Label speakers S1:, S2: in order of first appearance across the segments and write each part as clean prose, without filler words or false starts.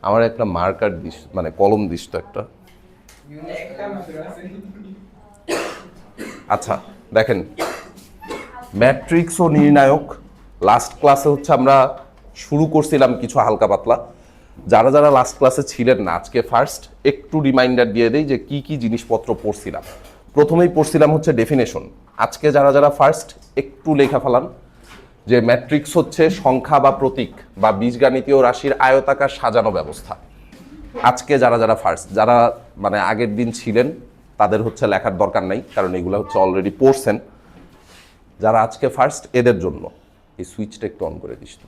S1: আমার একটা marker this, মানে কলম দিস তো একটা। আচ্ছা দেখেন, ম্যাট্রিক্স ও নির্ণায়ক লাস্ট ক্লাসে হচ্ছে আমরা শুরু করছিলাম কিছু হালকা পাতলা। যারা যারা লাস্ট ক্লাসে ছিলেন না, আজকে ফার্স্ট একটু রিমাইন্ডার দিয়ে দেই যে কি কি জিনিসপত্র পড়ছিলাম। প্রথমেই পড়ছিলাম হচ্ছে ডেফিনেশন। আজকে যারা যারা ফার্স্ট একটু লেখা ফেলান যে ম্যাট্রিক্স হচ্ছে সংখ্যা বা প্রতীক বা বীজগাণিতীয় রাশির আয়তাকার সাজানো ব্যবস্থা। আজকে যারা যারা ফার্স্ট, যারা মানে আগের দিন ছিলেন তাদের হচ্ছে লেখার দরকার নাই, কারণ এগুলো হচ্ছে অলরেডি পড়ছেন। যারা আজকে ফার্স্ট এদের জন্য এই সুইচটা একটু অন করে দিস তো।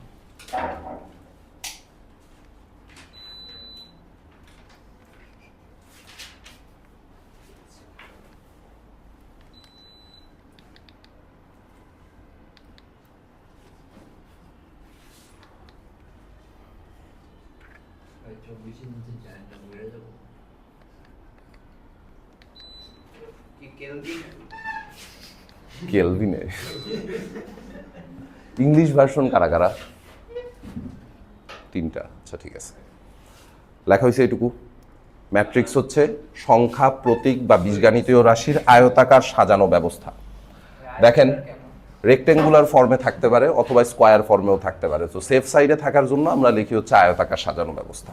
S1: কেলভিনে ইংলিশ ভার্সন কারা কারা? তিনটা, আচ্ছা ঠিক আছে। লেখা হয়েছে এটুকু, ম্যাট্রিক্স হচ্ছে সংখ্যা, প্রতীক বা বীজগাণিতীয় রাশির আয়তাকার সাজানো ব্যবস্থা। দেখেন, রেক্টেঙ্গুলার ফর্মে থাকতে পারে অথবা স্কোয়ার ফর্মেও থাকতে পারে। তো সেফ সাইডে থাকার জন্য আমরা লিখি হচ্ছে আয়তাকার সাজানো ব্যবস্থা।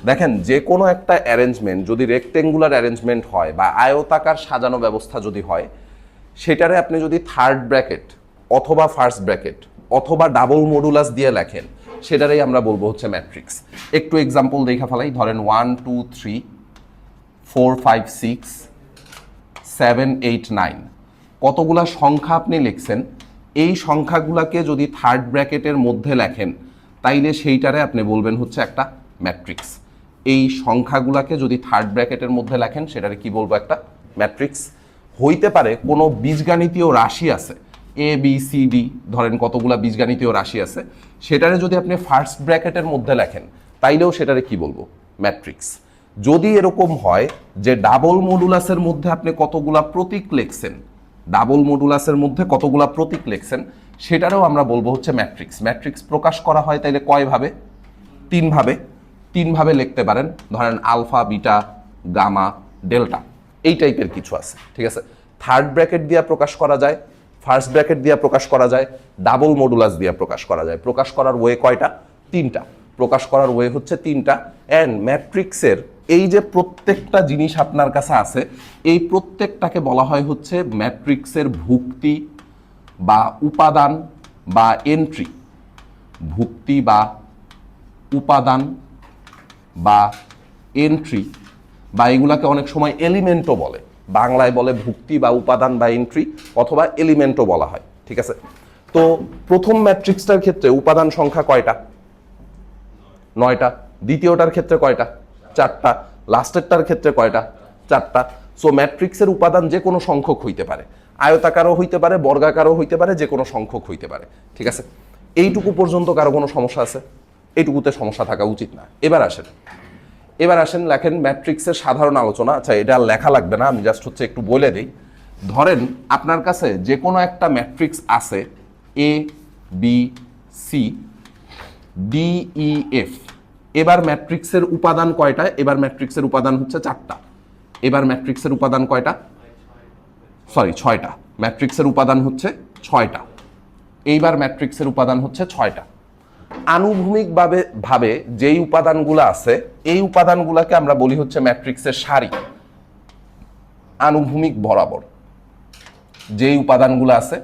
S1: দেখেন, যে কোনো একটা অ্যারেঞ্জমেন্ট যদি রেক্টেঙ্গুলার অ্যারেঞ্জমেন্ট হয় বা আয়তাকার সাজানো ব্যবস্থা যদি হয়, সেটারে আপনি যদি থার্ড ব্র্যাকেট অথবা ফার্স্ট ব্র্যাকেট অথবা ডাবল মডুলাস দিয়ে লেখেন, সেটারেই আমরা বলবো হচ্ছে ম্যাট্রিক্স। একটু এক্সাম্পল দেখা ফেলাই। ধরেন 1 2 3 4 5 6 7 8 9 কতগুলা সংখ্যা আপনি লিখছেন, এই সংখ্যাগুলাকে যদি থার্ড ব্র্যাকেটের মধ্যে লেখেন তাইলে সেইটারে আপনি বলবেন হচ্ছে একটা ম্যাট্রিক্স। এই সংখ্যাগুলাকে যদি থার্ড ব্র্যাকেটের মধ্যে লেখেন সেটারে কি বলবো? একটা ম্যাট্রিক্স। হইতে পারে কোনো বীজগাণিতীয় রাশি আছে, এ বি সি ডি, ধরেন কতগুলা বীজগাণিতীয় রাশি আছে, সেটারে যদি আপনি ফার্স্ট ব্র্যাকেটের মধ্যে লেখেন তাইলেও সেটারে কি বলবো? ম্যাট্রিক্স। যদি এরকম হয় যে ডাবল মডুলাসের মধ্যে আপনি কতগুলা প্রতীক লিখছেন, ডাবল মডুলাসের মধ্যে কতগুলা প্রতীক লিখছেন, সেটারও আমরা বলবো হচ্ছে ম্যাট্রিক্স। ম্যাট্রিক্স প্রকাশ করা হয় তাইলে কয় ভাবে? তিন ভাবে লিখতে পারেন। ধরেন আলফা, বিটা, গামা, ডেল্টা, এই টাইপের কিছু আছে, ঠিক আছে। থার্ড ব্র্যাকেট দিয়ে প্রকাশ করা যায়, ফার্স্ট ব্র্যাকেট দিয়ে প্রকাশ করা যায়, ডাবল মডুলাস দিয়ে প্রকাশ করা যায়। প্রকাশ করার ওয়ে কয়টা? তিনটা। প্রকাশ করার ওয়ে হচ্ছে তিনটা। অ্যান্ড ম্যাট্রিক্সের এই যে প্রত্যেকটা জিনিস আপনার কাছে আছে, এই প্রত্যেকটাকে বলা হয় হচ্ছে ম্যাট্রিক্সের ভুক্তি বা উপাদান বা এন্ট্রি। ভুক্তি বা উপাদান বা এন্ট্রি, বা এগুলাকে অনেক সময় এলিমেন্টও বলে। বাংলায় বলে ভুক্তি বা উপাদান বা এন্ট্রি, অথবা এলিমেন্টও বলা হয়, ঠিক আছে। তো প্রথম ম্যাট্রিক্সটার ক্ষেত্রে উপাদান সংখ্যা কয়টা? 9টা। দ্বিতীয়টার ক্ষেত্রে কয়টা? 4টা। লাস্টেরটার ক্ষেত্রে কয়টা? 4টা। সো ম্যাট্রিক্সের উপাদান যে কোনো সংখ্যক হইতে পারে, আয়তাকারও হইতে পারে, বর্গাকারও হইতে পারে, যে কোনো সংখ্যক হইতে পারে, ঠিক আছে। এইটুকু পর্যন্ত কারো কোনো সমস্যা আছে? এইটুকুতে সমস্যা থাকা উচিত না। এবার আসেন লেখেন ম্যাট্রিক্সের সাধারণ আলোচনা। আচ্ছা, এটা লেখা লাগবে না, আমি জাস্ট হচ্ছে একটু বলে দিই। ধরেন আপনার কাছে যে কোনো একটা ম্যাট্রিক্স আছে, A B C D E F. এবার ম্যাট্রিক্সের উপাদান কয়টা? এবার ম্যাট্রিক্সের উপাদান হচ্ছে 4টা। এবার ম্যাট্রিক্সের উপাদান কয়টা? 6টা। ম্যাট্রিক্সের উপাদান হচ্ছে 6টা। এইবার ম্যাট্রিক্সের উপাদান হচ্ছে 6টা। আনুভূমিকভাবে যেই উপাদানগুলো আছে, এই উপাদানগুলোকে আমরা বলি হচ্ছে ম্যাট্রিক্সের সারি। আনুভূমিক বরাবর যেই উপাদানগুলো আছে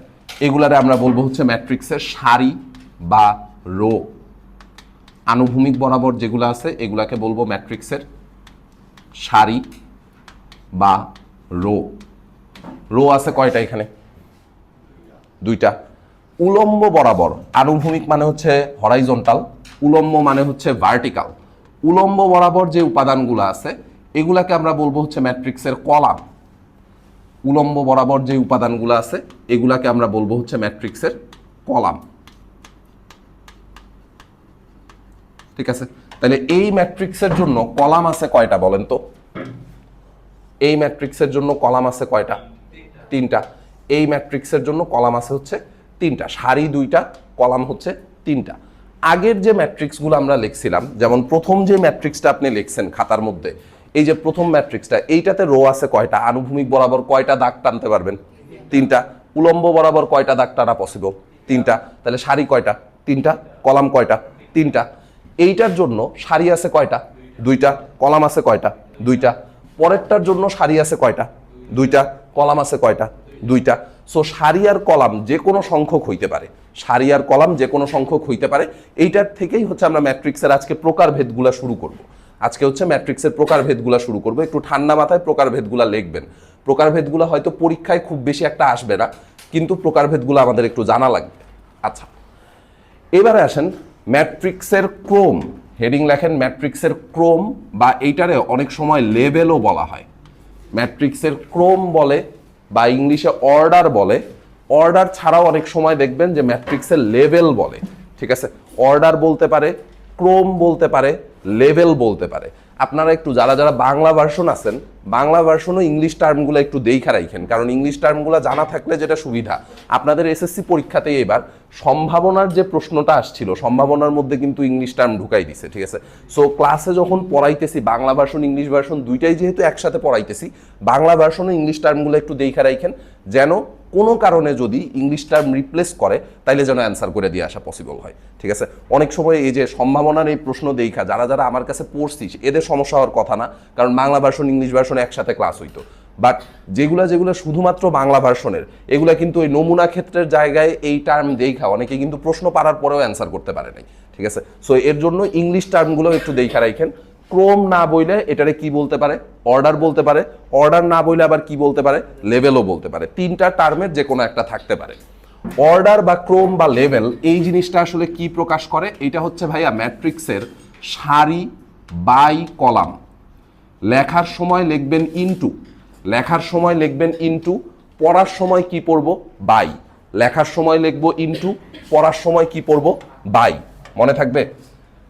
S1: এগুলারে আমরা বলবো হচ্ছে ম্যাট্রিক্সের সারি বা রো। আনুভূমিক বরাবর যেগুলো আছে এগুলাকে বলবো ম্যাট্রিক্সের সারি বা রো। রো আছে কয়টা এখানে? 2টা। উলম্ব বরাবর, আনুভূমিক মানে হচ্ছে হরাইজন্টাল, উলম্ব মানে হচ্ছে ভার্টিক্যাল। উলম্ব বরাবর যে উপাদানগুলো আছে এগুলাকে আমরা বলবো হচ্ছে ম্যাট্রিক্সের কলাম। উলম্ব বরাবর যে উপাদানগুলো আছে এগুলাকে আমরা বলবো হচ্ছে ম্যাট্রিক্সের কলাম, ঠিক আছে। তাহলে এই ম্যাট্রিক্সের জন্য কলাম আছে কয়টা বলেন তো? এই ম্যাট্রিক্সের জন্য কলাম আছে কয়টা? 3টা। এই ম্যাট্রিক্সের জন্য কলাম আছে হচ্ছে 3টা। সারি 2টা, কলাম হচ্ছে তিনটা। আগের যে ম্যাট্রিক্সগুলো আমরা লিখছিলাম, যেমন প্রথম যে ম্যাট্রিক্সটা আপনি লিখছেন খাতার মধ্যে, এই যে প্রথম ম্যাট্রিক্সটা, এইটাতে রো আছে কয়টা, আনুভূমিক বরাবর কয়টা দাগ টানতে পারবেন, তিনটা। উলম্ব বরাবর কয়টা দাগ টানা পসিবল, তিনটা। তাহলে সারি কয়টা, তিনটা। কলাম কয়টা, তিনটা। এইটার জন্য সারি আছে কয়টা, দুইটা। কলাম আছে কয়টা, দুইটা। পরেরটার জন্য সারি আছে কয়টা, দুইটা। কলাম আছে কয়টা, দুইটা। সো সারি আর কলাম যে কোনো সংখ্যক হইতে পারে, সারি আর কলাম যে কোনো সংখ্যক হইতে পারে। এইটার থেকেই হচ্ছে আমরা ম্যাট্রিক্সের আজকে প্রকারভেদগুলা শুরু করব। আজকে হচ্ছে ম্যাট্রিক্সের প্রকারভেদগুলা শুরু করব। একটু ঠান্ডা মাথায় প্রকারভেদগুলা লিখবেন। প্রকারভেদগুলা হয়তো পরীক্ষায় খুব বেশি একটা আসবে না, কিন্তু প্রকারভেদগুলো আমাদের একটু জানা লাগবে। আচ্ছা, এবারে আসেন ম্যাট্রিক্সের ক্রম। হেডিং লেখেন ম্যাট্রিক্সের ক্রম, বা এইটারে অনেক সময় লেভেলও বলা হয়। ম্যাট্রিক্সের ক্রম বলে বা ইংলিশে অর্ডার বলে। অর্ডার ছাড়াও অনেক সময় দেখবেন যে ম্যাট্রিক্সের লেভেল বলে। ঠিক আছে, অর্ডার বলতে পারে, ক্রম বলতে পারে, লেভেল বলতে পারে। আপনারা একটু যারা যারা বাংলা ভার্সন আছেন, বাংলা ভার্সনও ইংলিশ টার্মগুলো একটু দেখা রাখেন, কারণ ইংলিশ টার্মগুলো জানা থাকলে যেটা সুবিধা, আপনাদের এসএসসি পরীক্ষাতেই এবার সম্ভাবনার যে প্রশ্নটা আসছিল, সম্ভাবনার মধ্যে কিন্তু ইংলিশ টার্ম ঢুকাই দিছে। ঠিক আছে, সো ক্লাসে যখন পড়াইতেছি বাংলা ভার্সন ইংলিশ ভার্সন দুইটাই যেহেতু একসাথে পড়াইতেছি, বাংলা ভার্সনে ইংলিশ টার্মগুলো একটু দেখা রাখেন, যেন কোনো কারণে যদি ইংলিশ টার্ম রিপ্লেস করে তাইলে যেন অ্যান্সার করে দিয়ে আসা পসিবল হয়। ঠিক আছে, অনেক সময় এই যে সম্ভাবনার এই প্রশ্ন দেখা যারা যারা আমার কাছে পড়ছিস, এদের সমস্যা হওয়ার কথা না, কারণ বাংলা ভার্সন ইংলিশ ভার্সন একসাথে ক্লাস হইতো। বাট যেগুলো শুধুমাত্র বাংলা ভার্সনের, এগুলা কিন্তু ওই নমুনা ক্ষেত্রের জায়গায় এই টার্ম দেখা অনেকে কিন্তু প্রশ্ন পারার পরেও অ্যান্সার করতে পারে নাই। ঠিক আছে, সো এর জন্য ইংলিশ টার্মগুলো একটু দেখা রাখেন। ক্রম না বইলে এটারে কি বলতে পারে, অর্ডার বলতে পারে। অর্ডার না বইলে আবার কি বলতে পারে, লেভেলও বলতে পারে। তিনটা টার্মের যে কোনো একটা থাকতে পারে। অর্ডার বা ক্রম বা লেভেল এই জিনিসটা আসলে কি প্রকাশ করে, এটা হচ্ছে ভাইয়া ম্যাট্রিক্সের সারি বাই কলাম। লেখার সময় লিখবেন ইনটু, লেখার সময় লিখবেন ইনটু, পড়ার সময় কি পড়বো, বাই। লেখার সময় লিখবো ইনটু, পড়ার সময় কি পড়বো, বাই। মনে থাকবে,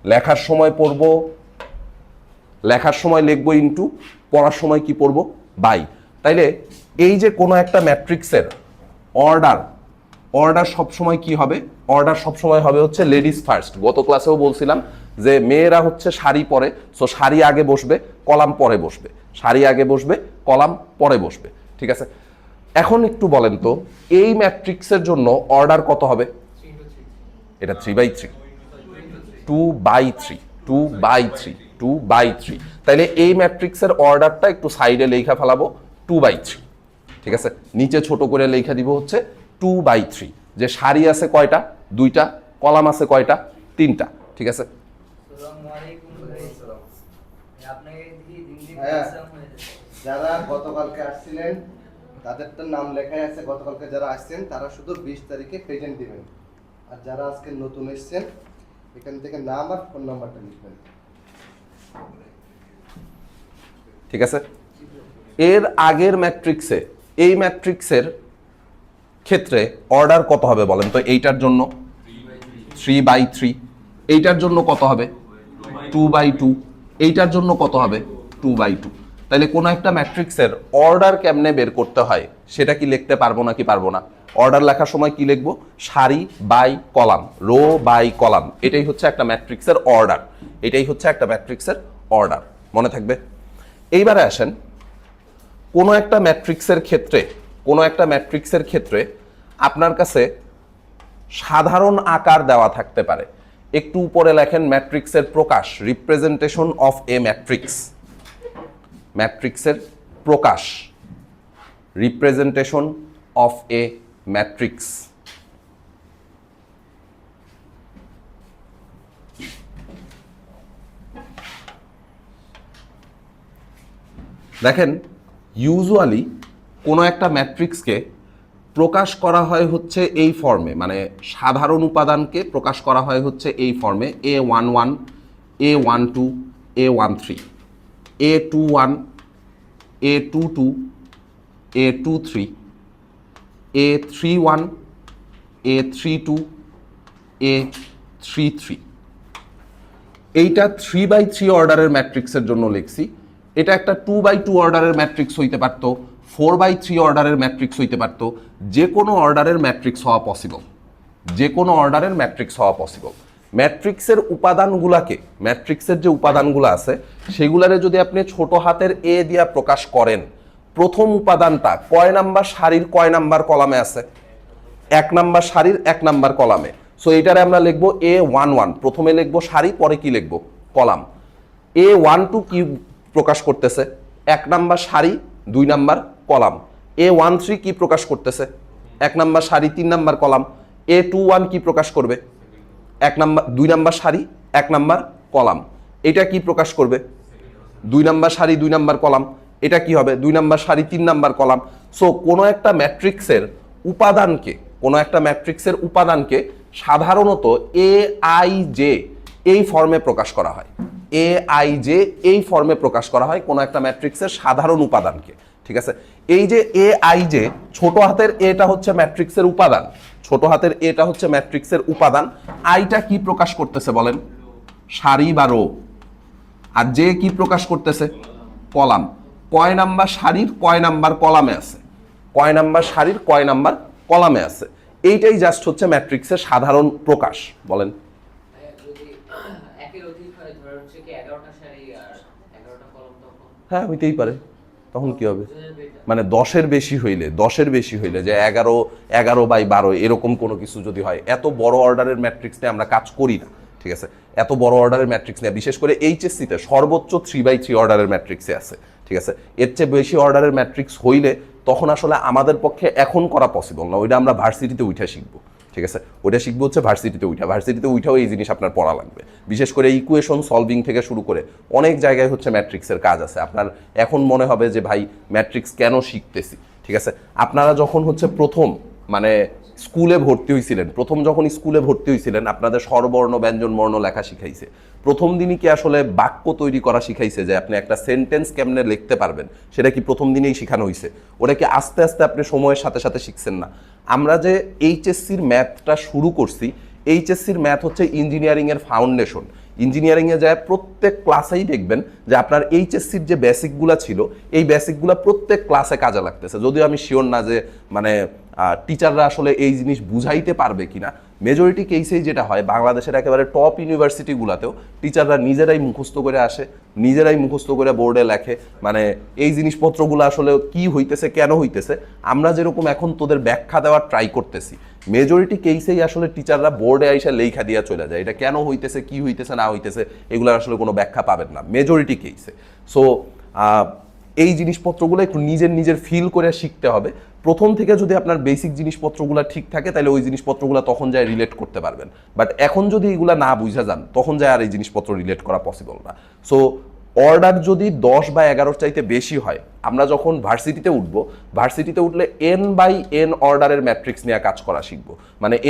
S1: লেখার সময় পড়বো, লেখার সময় লিখবো ইনটু, পড়ার সময় কি পড়বো, বাই। তাইলে এই যে কোনো একটা ম্যাট্রিক্সের অর্ডার, অর্ডার সবসময় কি হবে, অর্ডার সবসময় হবে হচ্ছে লেডিস ফার্স্ট। গত ক্লাসেও বলছিলাম যে মেয়েরা হচ্ছে শাড়ি পরে, সো শাড়ি আগে বসবে, কলাম পরে বসবে। শাড়ি আগে বসবে, কলাম পরে বসবে। ঠিক আছে, এখন একটু বলেন তো এই ম্যাট্রিক্সের জন্য অর্ডার কত হবে, এটা 3/3, 2/3, 2/3, 2/3। তাইলে এই ম্যাট্রিক্সের অর্ডারটা একটু সাইডে লেখা ফেলাবো 2/3। ঠিক আছে, নিচে ছোট করে লেখা দিব হচ্ছে 2/3। যে সারি আছে কয়টা, দুইটা। কলাম আছে কয়টা, তিনটা। ঠিক আছে,
S2: যারা গতকালকে আসছিলেন তাদের তো নাম লেখাই আছে, গতকালকে যারা আসছেন তারা শুধু 20 তারিখে প্রেজেন্ট দিবেন। আর যারা আজকে নতুন এসেছেন এখান থেকে নাম আর ফোন নাম্বারটা লিখবেন।
S1: ঠিক আছে, এর আগের ম্যাট্রিক্সে, এই ম্যাট্রিক্সের ক্ষেত্রে অর্ডার কত হবে বলেন তো, এইটার জন্য 3/3, এইটার জন্য কত হবে 2/2, এইটার জন্য কত হবে 2/2। তাহলে কোনো একটা ম্যাট্রিক্সের অর্ডার কেমনে বের করতে হয় সেটা কি লিখতে পারবো না, কি পারবো না। অর্ডার লেখার সময় কি লিখবো, সারি by column, row by column. এটাই হচ্ছে একটা ম্যাট্রিক্সের অর্ডার, এটাই হচ্ছে একটা ম্যাট্রিক্সের অর্ডার। মনে থাকবে। এইবারে আসেন কোনো একটা ম্যাট্রিক্সের ক্ষেত্রে, কোনো একটা ম্যাট্রিক্সের ক্ষেত্রে আপনার কাছে সাধারণ আকার দেওয়া থাকতে পারে। একটু উপরে লেখেন ম্যাট্রিক্সের প্রকাশ, রিপ্রেজেন্টেশন অফ এ ম্যাট্রিক্স। ম্যাট্রিক্সের প্রকাশ, রিপ্রেজেন্টেশন অফ এ ম্যাট্রিক্স। দেখেন ইউজুয়ালি কোনো একটা ম্যাট্রিক্সকে প্রকাশ করা হয় হচ্ছে এই ফর্মে, মানে সাধারণ উপাদানকে প্রকাশ করা হয় হচ্ছে এই ফর্মে: A11, A12, A13, A21, A22, A23, A31, A32, A33। এইটা 3/3 অর্ডারের ম্যাট্রিক্সের জন্য লিখছি। এটা একটা 2/2 অর্ডারের ম্যাট্রিক্স হইতে পারত, 4/3 অর্ডারের ম্যাট্রিক্স হইতে পারত, যে কোনো অর্ডারের ম্যাট্রিক্স হওয়া পসিবল। যে কোনো অর্ডারের ম্যাট্রিক্স হওয়া পসিবল। ম্যাট্রিক্সের উপাদানগুলাকে, ম্যাট্রিক্সের যে উপাদানগুলো আছে সেগুলারে যদি আপনি ছোট হাতের এ দিয়া প্রকাশ করেন, প্রথম উপাদানটা কয় নাম্বার সারির কয় নাম্বার কলামে আছে? 1 নাম্বার সারির 1 নাম্বার কলামে। সো এইটারে আমরা লিখবো A11, প্রথমে লিখবো সারি, পরে কি লিখবো? কলাম। A12 কি প্রকাশ করতেছে? 1 নাম্বার সারি 2 নাম্বার কলাম। A13 কি প্রকাশ করতেছে? 1 নাম্বার সারি 3 নাম্বার কলাম। A21 কি প্রকাশ করবে? 2 নাম্বার সারি 1 নাম্বার কলাম। এটা কি প্রকাশ করবে? 2 নাম্বার সারি 2 নাম্বার কলাম। এটা কি হবে? 2 নাম্বার সারি 3 নাম্বার কলাম। সো কোনো একটা ম্যাট্রিক্সের উপাদানকে সাধারণত AIJ এই ফর্মে প্রকাশ করা হয়। AIJ এই ফর্মে প্রকাশ করা হয় কোনো একটা ম্যাট্রিক্সের সাধারণ উপাদানকে। ঠিক আছে, এই যে AIJ, ছোট হাতের এটা হচ্ছে ম্যাট্রিক্সের উপাদান, ছোট হাতের এটা হচ্ছে ম্যাট্রিক্সের উপাদান। আইটা কি প্রকাশ করতেছে বলেন? সারি বা রো। আর যে কি প্রকাশ করতেছে? কলাম। কয় নাম্বার সারির কয় নাম্বার কলামে আছে? কয় নাম্বার সারির কয় নাম্বার কলামে আছে? এইটাই জাস্ট হচ্ছে ম্যাট্রিক্সের সাধারণ প্রকাশ। বলেন। হ্যাঁ, হইতেই পারে। তখন কি হবে? মানে 10-এর বেশি হইলে যে 11/12 এরকম কোনো কিছু যদি হয়, এত বড় অর্ডারের ম্যাট্রিক্স নিয়ে আমরা কাজ করি না। ঠিক আছে, এত বড় অর্ডারের ম্যাট্রিক্স নিয়ে, বিশেষ করে এইচএসসিতে সর্বোচ্চ 3/3 অর্ডারের ম্যাট্রিক্সে আছে। ঠিক আছে, এর চেয়ে বেশি অর্ডারের ম্যাট্রিক্স হইলে তখন আসলে আমাদের পক্ষে এখন করা পসিবল না। ওইটা আমরা ভার্সিটিতে উঠে শিখবো। ঠিক আছে, ওইটা শিখবো হচ্ছে ভার্সিটিতে উঠাও এই জিনিস আপনার পড়া লাগবে। বিশেষ করে ইকুয়েশন সলভিং থেকে শুরু করে অনেক জায়গায় হচ্ছে ম্যাট্রিক্সের কাজ আছে। আপনার এখন মনে হবে যে ভাই ম্যাট্রিক্স কেন শিখতেছি। ঠিক আছে, আপনারা যখন হচ্ছে প্রথম স্কুলে ভর্তি হয়েছিলেন, আপনাদের স্বরবর্ণ ব্যঞ্জন বর্ণ লেখা শিখাইছে। প্রথম দিনই কি আসলে বাক্য তৈরি করা শিখাইছে যে আপনি একটা সেন্টেন্স কেমনে লিখতে পারবেন? সেটা কি প্রথম দিনেই শেখানো হয়েছে? ওটা কি আস্তে আস্তে আপনি সময়ের সাথে সাথে শিখছেন না? আমরা যে এইচএসসির ম্যাথটা শুরু করছি, এইচএসসির ম্যাথ হচ্ছে ইঞ্জিনিয়ারিংয়ের ফাউন্ডেশন। ইঞ্জিনিয়ারিংয়ে যায় প্রত্যেক ক্লাসেই দেখবেন যে আপনার এইচএসসির যে বেসিকগুলো ছিল, এই বেসিকগুলো প্রত্যেক ক্লাসে কাজে লাগতেছে। যদিও আমি শিওর না যে টিচাররা আসলে এই জিনিস বুঝাইতে পারবে কিনা। মেজরিটি কেসেই যেটা হয়, বাংলাদেশের একেবারে টপ ইউনিভার্সিটিগুলোতেও টিচাররা নিজেরাই মুখস্থ করে আসে, নিজেরাই মুখস্থ করে বোর্ডে লেখে। এই জিনিসপত্রগুলো আসলে কি হইতেছে, কেন হইতেছে, আমরা যেরকম এখন তোদের ব্যাখ্যা দেওয়ার ট্রাই করতেছি, মেজরিটি কেসেই আসলে টিচাররা বোর্ডে আইসা লেখা দিয়া চলে যায়। এটা কেন হইতেছে, কি হইতেছে না হইতেছে, এগুলো আসলে কোনো ব্যাখ্যা পাবেন না মেজরিটি কেসে। সো এই জিনিসপত্রগুলো একটু নিজের ফিল করে শিখতে হবে। প্রথম থেকে যদি আপনার বেসিক জিনিসপত্রগুলো ঠিক থাকে, তাহলে ওই জিনিসপত্রগুলো তখন যায় রিলেট করতে পারবেন। বাট এখন যদি এগুলো না বুঝা যান, তখন যায় আর এই জিনিসপত্র রিলেট করা পসিবল না। সো অর্ডার যদি 10 বা 11 চাইতে বেশি হয়, আমরা যখন ভার্সিটিতে উঠলে n/n অর্ডারের ম্যাট্রিক্স নিয়ে কাজ করা শিখবো।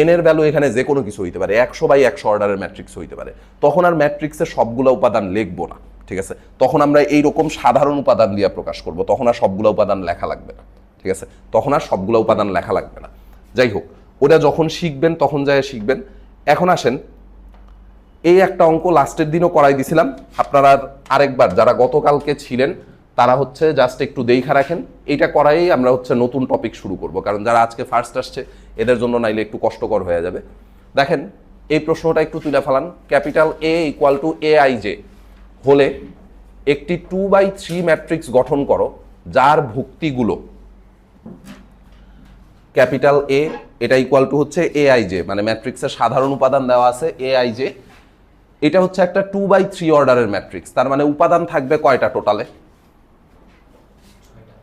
S1: n এর ভ্যালু এখানে যে কোনো কিছু হইতে পারে, 100/100 অর্ডারের ম্যাট্রিক্স হইতে পারে। তখন আর ম্যাট্রিক্সের সবগুলো উপাদান লিখবো না। ঠিক আছে, তখন আমরা এইরকম সাধারণ উপাদান দিয়ে প্রকাশ করব। তখন আর সবগুলো উপাদান লেখা লাগবে না। ঠিক আছে, যাই হোক, ওটা যখন শিখবেন তখন যায় শিখবেন। এখন আসেন, এই একটা অঙ্ক লাস্টের দিনও করাই দিছিলাম। আপনারা আরেকবার যারা গতকালকে ছিলেন তারা হচ্ছে জাস্ট একটু দেখা রাখেন। এইটা করাই আমরা হচ্ছে নতুন টপিক শুরু করব, কারণ যারা আজকে ফার্স্ট আসছে এদের জন্য নাইলে একটু কষ্টকর হয়ে যাবে। দেখেন, এই প্রশ্নটা একটু তুলে ফেলান। ক্যাপিটাল A = AIJ হলে একটি 2/3 ম্যাট্রিক্স গঠন করো যার ভুক্তিগুলো ক্যাপিটাল A, এটা ইকুয়াল টু হচ্ছে AIJ, ম্যাট্রিক্সের সাধারণ উপাদান দেওয়া আছে AIJ। এটা হচ্ছে একটা 2/3 অর্ডারের ম্যাট্রিক্স। তার উপাদান থাকবে কয়টা? টোটালে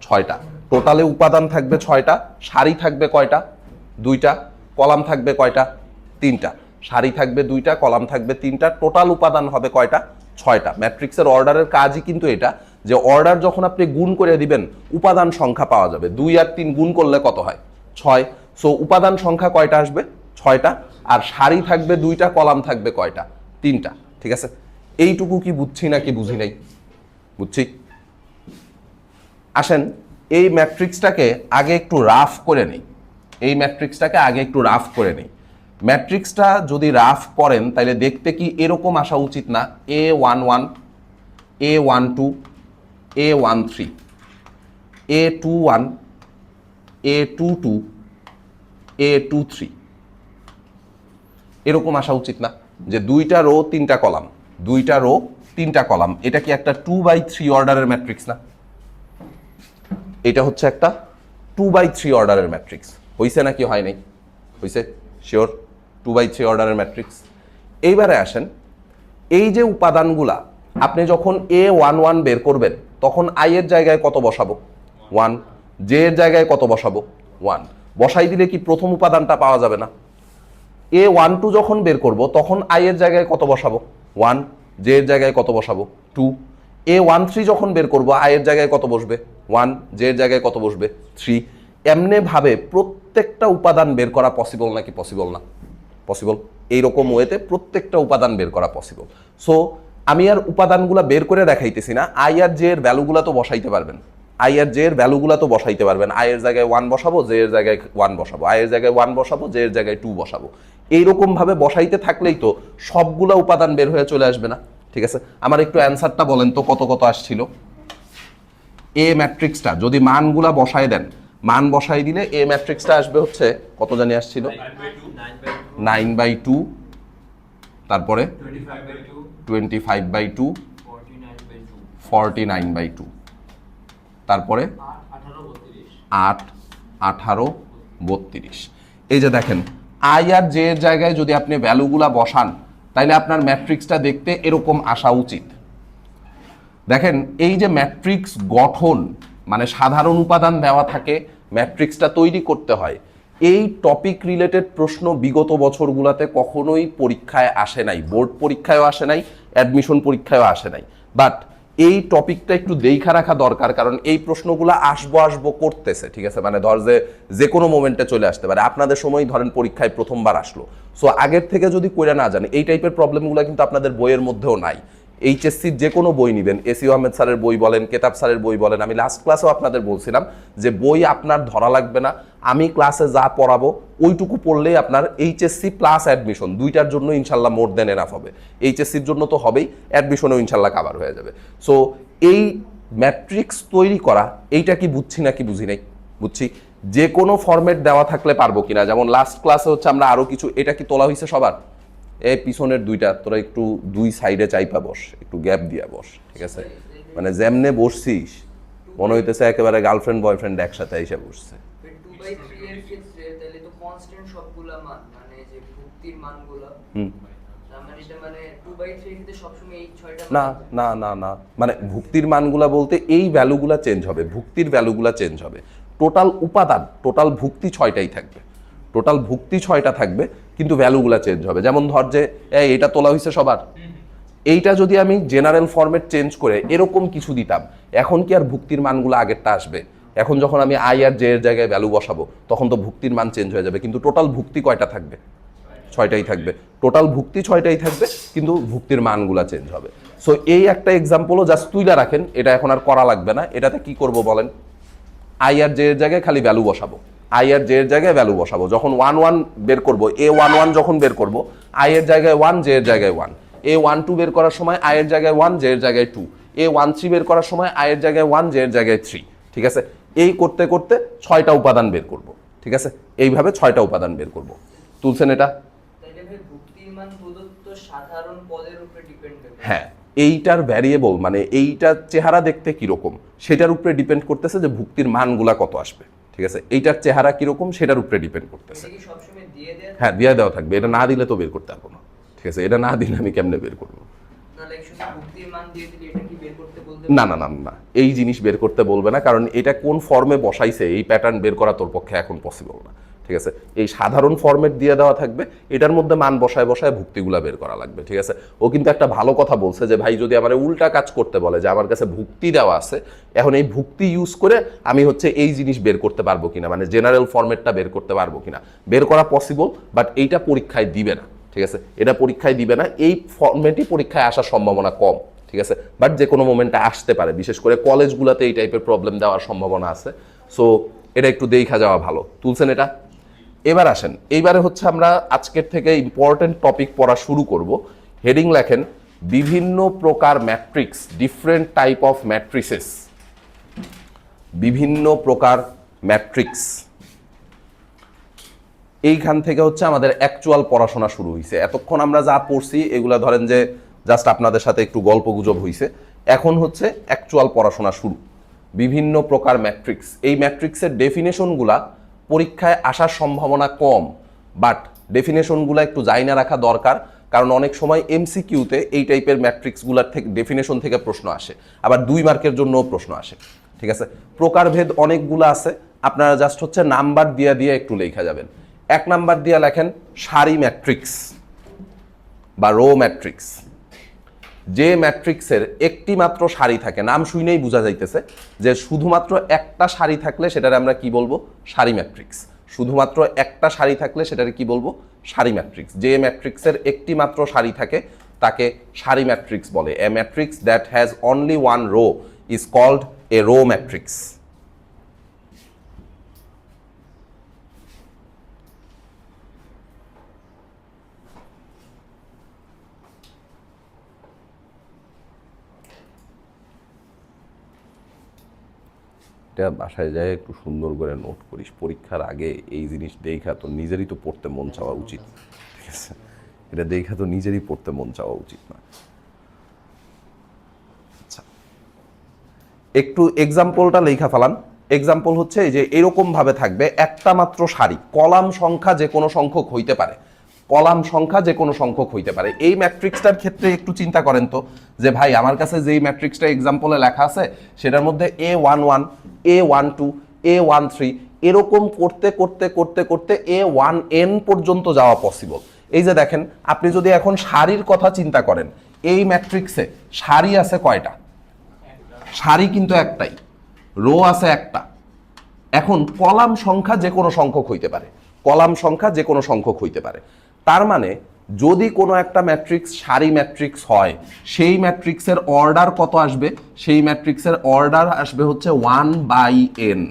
S1: 6টা। টোটালে উপাদান থাকবে 6টা। সারি থাকবে কয়টা? 2টা। কলাম থাকবে কয়টা? 3টা। সারি থাকবে 2টা, কলাম থাকবে 3টা। টোটাল উপাদান হবে কয়টা? 6টা। ম্যাট্রিক্সের অর্ডারের কাজই কিন্তু এটা, যে অর্ডার যখন আপনি গুণ করে দিবেন উপাদান সংখ্যা পাওয়া যাবে। 2 আর 3 গুণ করলে কত হয়? 6। সো উপাদান সংখ্যা কয়টা আসবে? 6টা। আর সারি থাকবে 2টা, কলাম থাকবে কয়টা? 3টা। ঠিক আছে, এইটুকু কি বুঝছি নাকি বুঝি নাই? বুঝছি। আসেন, এই ম্যাট্রিক্সটাকে আগে একটু রাফ করে নিই। ম্যাট্রিক্সটা যদি রাফ করেন তাহলে দেখতে কি এরকম আসা উচিত না? A11, A12, A13, A21, A22, A23, এরকম আসা উচিত না যে 2টা রো 3টা কলাম, 2টা রো 3টা কলাম, এটা কি একটা 2/3 অর্ডারের ম্যাট্রিক্স না? এটা হচ্ছে একটা 2/3 অর্ডারের ম্যাট্রিক্স। হইছে নাকি হয় নাই? হইছে, শিওর 2/3 অর্ডারের ম্যাট্রিক্স। এইবারে আসেন, এই যে উপাদানগুলা আপনি যখন A11 বের করবেন তখন I এর জায়গায় কত বসাবো? 1। J এর জায়গায় কত বসাবো? 1। বসাই দিলে কি প্রথম উপাদানটা পাওয়া যাবে না? A12 যখন বের করব তখন I এর জায়গায় কত বসাবো? 1। J এর জায়গায় কত বসাবো? 2। A13 যখন বের করব I এর জায়গায় কত বসবে? 1। J এর জায়গায় কত বসবে? 3। এমনি ভাবে প্রত্যেকটা উপাদান বের করা পসিবল নাকি পসিবল না? পসিবল। এইরকম ওয়েতে প্রত্যেকটা উপাদান বের করা পসিবল। সো আমি আর উপাদানগুলো বের করে দেখাইতেছি না, I আর J এর ভ্যালুগুলো তো বসাইতে পারবেন, I আর J এর ভ্যালুগুলো তো বসাইতে পারবেন। I এর জায়গায় 1 বসাবো, J এর জায়গায় 1 বসাবো, I এর জায়গায় 1 বসাবো, J এর জায়গায় 2 বসাবো। এইরকম ভাবে বসাইতে থাকলেই তো সবগুলা উপাদান বের হয়ে চলে আসবে না? ঠিক আছে, আমার একটু অ্যান্সারটা বলেন তো কত কত আসছিল? এ ম্যাট্রিক্সটা যদি মানগুলা বসায় দেন, মান বসাই দিলে এ ম্যাট্রিক্সটা আসবে হচ্ছে কত জানি আসছিল? 9/2, তারপরে 25/2, 49/2, তারপরে 8, 18, 32। এই যে দেখেন I আর J এর জায়গায় যদি আপনি ভ্যালুগুলা বসান তাইলে আপনার ম্যাট্রিক্সটা দেখতে এরকম আসা উচিত। দেখেন এই যে ম্যাট্রিক্স গঠন, মানে সাধারণ উপাদান দেওয়া থাকে, ম্যাট্রিক্সটা তৈরি করতে হয়, এই টপিক রিলেটেড প্রশ্ন বিগত বছরগুলোতে কখনোই পরীক্ষায় আসে নাই, বোর্ড পরীক্ষায়ও আসে নাই, অ্যাডমিশন পরীক্ষায়ও আসে নাই। বাট এই টপিকটা একটু দেখা রাখা দরকার, কারণ এই প্রশ্নগুলো আসবো করতেছে। ঠিক আছে, মানে ধর যে কোনো মোমেন্টে চলে আসতে পারে। আপনাদের সময় ধরেন পরীক্ষায় প্রথমবার আসলো, সো আগের থেকে যদি কইরা না জানে, এই টাইপের প্রবলেমগুলো কিন্তু আপনাদের বইয়ের মধ্যেও নাই। এইচএসসির যে কোনো বই নেবেন, এসিউ আহমেদ স্যারের বই বলেন, কেতাব স্যারের বই বলেন, আমি লাস্ট ক্লাসেও আপনাদের বলছিলাম যে বই আপনার ধরা লাগবে না, আমি ক্লাসে যা পড়াবো ওইটুকু পড়লেই আপনার এইচএসসি প্লাস অ্যাডমিশন দুইটার জন্য ইনশাল্লাহ মোর দেন এনাফ হবে। এইচএসসির জন্য তো হবেই, অ্যাডমিশনেও ইনশাল্লাহ কাভার হয়ে যাবে। সো এই ম্যাট্রিক্স তৈরি করা, এইটা কি বুঝছি নাকি বুঝি নাই? বুঝছি। যে কোনো ফরম্যাট দেওয়া থাকলে পারবো কিনা, যেমন লাস্ট ক্লাসে হচ্ছে আমরা আরো কিছু, এটা কি তোলা হয়েছে সবার? এই পিছনের দুইটা তোরা একটু দুই সাইডে চাইপা বস, একটু গ্যাপ দিয়া বস। ঠিক আছে, মানে যেমনে বসছিস মনে হইতেছে একেবারে গার্লফ্রেন্ড বয়ফ্রেন্ড একসাথে এসে বসছে।
S3: 2/3 এর ক্ষেত্রে তাহলে তো কনস্ট্যান্ট সবগুলা মান, মানে যে ভুক্তির মানগুলো, তার মানে এটা মানে 2/3 এর ক্ষেত্রে সবসময় এই 6টা
S1: না না না না, মানে ভুক্তির মানগুলা বলতে এই ভ্যালুগুলা চেঞ্জ হবে, ভুক্তির ভ্যালুগুলা চেঞ্জ হবে। টোটাল উপাদান, টোটাল ভুক্তি 6টাই থাকবে, টোটাল ভুক্তি 6টা থাকবে, কিন্তু ভ্যালুগুলা চেঞ্জ হবে। যেমন ধর যে এইটা তোলা হয়েছে সবার, এইটা যদি আমি জেনারেল ফরম্যাট চেঞ্জ করে এরকম কিছু দিতাম, এখন কি আর ভুক্তির মানগুলো আগেরটা আসবে? এখন যখন আমি I আর J এর জায়গায় ভ্যালু বসাবো তখন তো ভুক্তির মান চেঞ্জ হয়ে যাবে, কিন্তু টোটাল ভুক্তি কয়টা থাকবে? 6টাই থাকবে। টোটাল ভুক্তি 6টাই থাকবে, কিন্তু ভুক্তির মানগুলা চেঞ্জ হবে। সো এই একটা এক্সাম্পলও জাস্ট তুইলা রাখেন, এটা এখন আর করা লাগবে না। এটাতে কি করব বলেন? I আর J এর জায়গায় খালি ভ্যালু বসাবো, I আর J এর জায়গায় ভ্যালু বসাবো। যখন 1 বের করব, A11 যখন বের করব, I এর জায়গায় 1, J এর জায়গায় 1। A12 বের করার সময় I এর জায়গায় 1, J এর জায়গায় 2। A13 বের করার সময় I এর জায়গায় 1, J এর জায়গায় 3। ঠিক আছে, এই করতে করতে 6টা উপাদান বের করব। ঠিক আছে, এইভাবে 6টা উপাদান বের করব। তুলছেন এটা?
S3: তাহলে ভাই ভুক্তির মান প্রদত্ত সাধারণ পদের উপরে ডিপেন্ড করে।
S1: হ্যাঁ, এইটার ভ্যারিয়েবল মানে এইটার চেহারা দেখতে কিরকম সেটার উপরে ডিপেন্ড করতেছে যে ভুক্তির মানগুলা কত আসবে। ঠিক আছে, এইটার চেহারা কিরকম সেটার উপরে ডিপেন্ড করতেছে।
S3: এটা কি সবসময় দিয়ে দেয়া?
S1: হ্যাঁ, দিয়ে দেওয়া থাকবে, এটা না দিলে তো বের করতে পারবো না। ঠিক আছে, এটা না দিলে আমি কেমনে বের করবো?
S3: না লাইক শুধু ভুক্তির মান দিয়ে দিলে এটা কি বের করতে বলতে?
S1: না না না না, এই জিনিস বের করতে বলবে না, কারণ এটা কোন ফর্মে বসাইছে এই প্যাটার্ন বের করা তোর পক্ষে এখন পসিবল না। ঠিক আছে, এই সাধারণ ফরম্যাট দিয়ে দেওয়া থাকবে, এটার মধ্যে মান বসায় বসায় ভুক্তিগুলা বের করা লাগবে। ঠিক আছে, ও কিন্তু একটা ভালো কথা বলছে যে ভাই যদি আমার উল্টা কাজ করতে বলে যে আমার কাছে ভুক্তি দেওয়া আছে, এখন এই ভুক্তি ইউজ করে আমি হচ্ছে এই জিনিস বের করতে পারবো কিনা, মানে জেনারেল ফরম্যাটটা বের করতে পারবো কিনা। বের করা পসিবল, বাট এইটা পরীক্ষায় দিবে না। ঠিক আছে, এটা পরীক্ষায় দিবে না, এই ফরম্যাটই পরীক্ষায় আসার সম্ভাবনা কম। ঠিক আছে, বাট যে কোনো মোমেন্টে আসতে পারে, বিশেষ করে কলেজগুলোতে এই টাইপের প্রবলেম দেওয়ার সম্ভাবনা আছে। সো এটা একটু দেখা যাওয়া ভালো। তুলছেন এটা? এবার আসেন, এইবারে হচ্ছে আমরা আজকের থেকে ইম্পর্টেন্ট টপিক পড়া শুরু করব। হেডিং লেখেন বিভিন্ন প্রকার matrix, different type of matrices. বিভিন্ন প্রকার ম্যাট্রিক্স। এইখান থেকে হচ্ছে আমাদের অ্যাকচুয়াল পড়াশোনা শুরু হয়েছে। এতক্ষণ আমরা যা পড়ছি এগুলা ধরেন যে জাস্ট আপনাদের সাথে একটু গল্প গুজব হয়েছে, এখন হচ্ছে অ্যাকচুয়াল পড়াশোনা শুরু। বিভিন্ন প্রকার ম্যাট্রিক্স, এই ম্যাট্রিক্সের ডেফিনেশনগুলা পরীক্ষায় আসার সম্ভাবনা কম, বাট ডেফিনেশনগুলো একটু জানা রাখা দরকার, কারণ অনেক সময় এমসিকিউতে এই টাইপের ম্যাট্রিক্সগুলোর থেকে ডেফিনেশন থেকে প্রশ্ন আসে, আবার 2 মার্কের জন্যও প্রশ্ন আসে। ঠিক আছে, প্রকারভেদ অনেকগুলো আছে, আপনারা জাস্ট হচ্ছে নাম্বার দিয়ে দিয়ে একটু লেখা যাবেন। 1 নাম্বার দিয়ে লেখেন সারি ম্যাট্রিক্স বা রো ম্যাট্রিক্স। যে ম্যাট্রিক্সের একটি মাত্র সারি থাকে, নাম শুনেই বোঝা যাইতেছে যে শুধুমাত্র একটা সারি থাকলে সেটারে আমরা কি বলবো, সারি ম্যাট্রিক্স। শুধুমাত্র একটা সারি থাকলে সেটারে কি বলবো, সারি ম্যাট্রিক্স। যে ম্যাট্রিক্সের একটি মাত্র সারি থাকে তাকে সারি ম্যাট্রিক্স বলে। A matrix that has only one row is called a row matrix. এটা বাসায় যায় একটু সুন্দর করে নোট করিস, পরীক্ষার আগে এই জিনিস দেখা তো নিজেরই তো পড়তে মন চাওয়া উচিত। ঠিক আছে, এটা দেখা তো নিজেরই পড়তে মন চাওয়া উচিত না। আচ্ছা, একটু এক্সাম্পলটা লেখা ফেলান। এক্সাম্পল হচ্ছে যে এরকম ভাবে থাকবে, একটা মাত্র সারি, কলাম সংখ্যা যে কোনো সংখ্যক হইতে পারে, কলাম সংখ্যা যে কোনো সংখ্যক হইতে পারে। এই ম্যাট্রিক্সটার ক্ষেত্রে একটু চিন্তা করেন তো, যে ভাই আমার কাছে যেই ম্যাট্রিক্সটা এক্সাম্পলে লেখা আছে সেটার মধ্যে A11, A12, A13 এরকম করতে করতে করতে করতে A1n পর্যন্ত যাওয়া পসিবল। এই যে দেখেন, আপনি যদি এখন সারির কথা চিন্তা করেন, এই ম্যাট্রিক্সে সারি আছে কয়টা? সারি কিন্তু একটাই, রো আছে একটা। এখন কলাম সংখ্যা যে কোনো সংখ্যক হইতে পারে, কলাম সংখ্যা যে কোনো সংখ্যক হইতে পারে। তার মানে যদি কোনো একটা ম্যাট্রিক্স সারি ম্যাট্রিক্স হয়, সেই ম্যাট্রিক্সের অর্ডার কত আসবে? সেই ম্যাট্রিক্সের অর্ডার আসবে হচ্ছে 1/n।